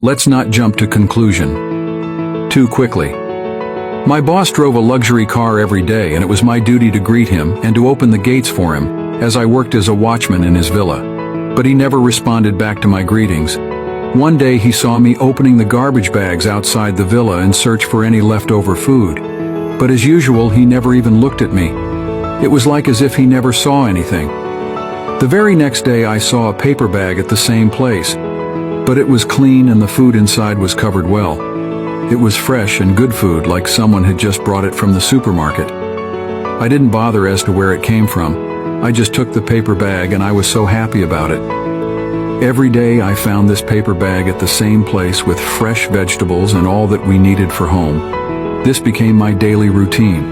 Let's not jump to conclusion too quickly. My boss drove a luxury car every day, and it was my duty to greet him and to open the gates for him, as I worked as a watchman in his villa. But he never responded back to my greetings. One day he saw me opening the garbage bags outside the villa in search for any leftover food. But as usual, he never even looked at me. It was like as if he never saw anything. The very next day I saw a paper bag at the same place, but it was clean and the food inside was covered well. It was fresh and good food, like someone had just brought it from the supermarket. I didn't bother as to where it came from. I just took the paper bag and I was so happy about it. Every day I found this paper bag at the same place with fresh vegetables and all that we needed for home. This became my daily routine.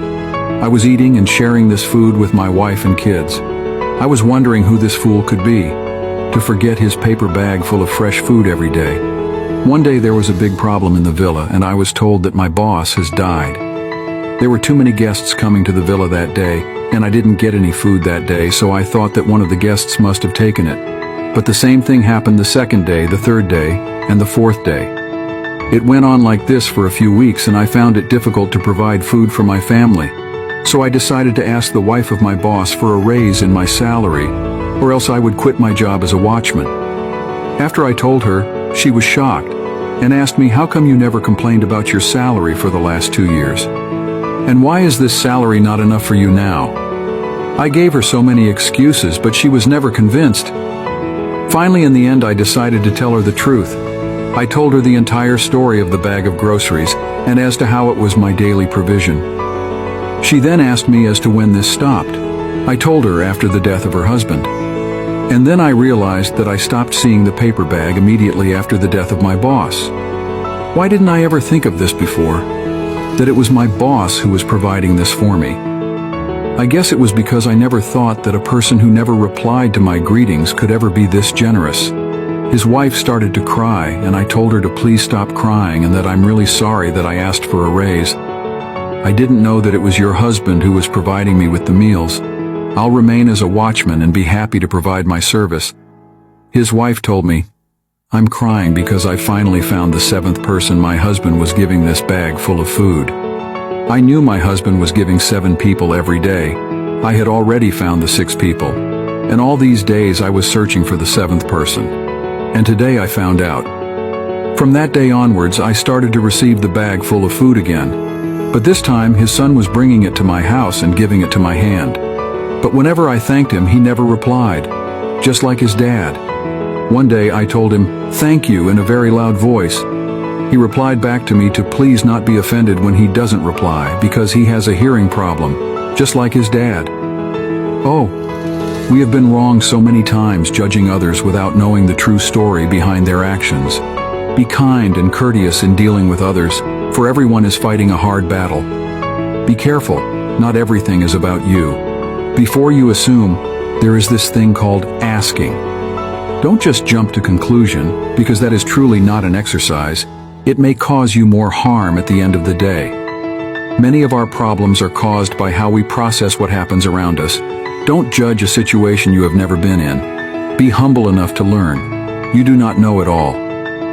I was eating and sharing this food with my wife and kids. I was wondering who this fool could be, to forget his paper bag full of fresh food every day. One day there was a big problem in the villa, and I was told that my boss has died. There were too many guests coming to the villa that day, and I didn't get any food that day, so I thought that one of the guests must have taken it. But the same thing happened the second day, the third day, and the fourth day. It went on like this for a few weeks, and I found it difficult to provide food for my family. So I decided to ask the wife of my boss for a raise in my salary, or else I would quit my job as a watchman. After I told her, she was shocked and asked me, how come you never complained about your salary for the last 2 years? And why is this salary not enough for you now? I gave her so many excuses, but she was never convinced. Finally, in the end, I decided to tell her the truth. I told her the entire story of the bag of groceries and as to how it was my daily provision. She then asked me as to when this stopped. I told her after the death of her husband. And then I realized that I stopped seeing the paper bag immediately after the death of my boss. Why didn't I ever think of this before? That it was my boss who was providing this for me. I guess it was because I never thought that a person who never replied to my greetings could ever be this generous. His wife started to cry, and I told her to please stop crying and that I'm really sorry that I asked for a raise. I didn't know that it was your husband who was providing me with the meals. I'll remain as a watchman and be happy to provide my service. His wife told me, I'm crying because I finally found the 7th person my husband was giving this bag full of food. I knew my husband was giving 7 people every day. I had already found the 6 people. And all these days I was searching for the 7th person. And today I found out. From that day onwards, I started to receive the bag full of food again. But this time, his son was bringing it to my house and giving it to my hand. But whenever I thanked him, he never replied, just like his dad. One day I told him, thank you, in a very loud voice. He replied back to me to please not be offended when he doesn't reply, because he has a hearing problem, just like his dad. Oh, we have been wrong so many times judging others without knowing the true story behind their actions. Be kind and courteous in dealing with others, for everyone is fighting a hard battle. Be careful, not everything is about you. Before you assume, there is this thing called asking. Don't just jump to conclusion, because that is truly not an exercise. It may cause you more harm at the end of the day. Many of our problems are caused by how we process what happens around us. Don't judge a situation you have never been in. Be humble enough to learn. You do not know it all.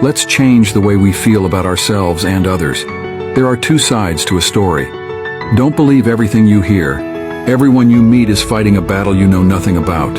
Let's change the way we feel about ourselves and others. There are 2 sides to a story. Don't believe everything you hear. Everyone you meet is fighting a battle you know nothing about.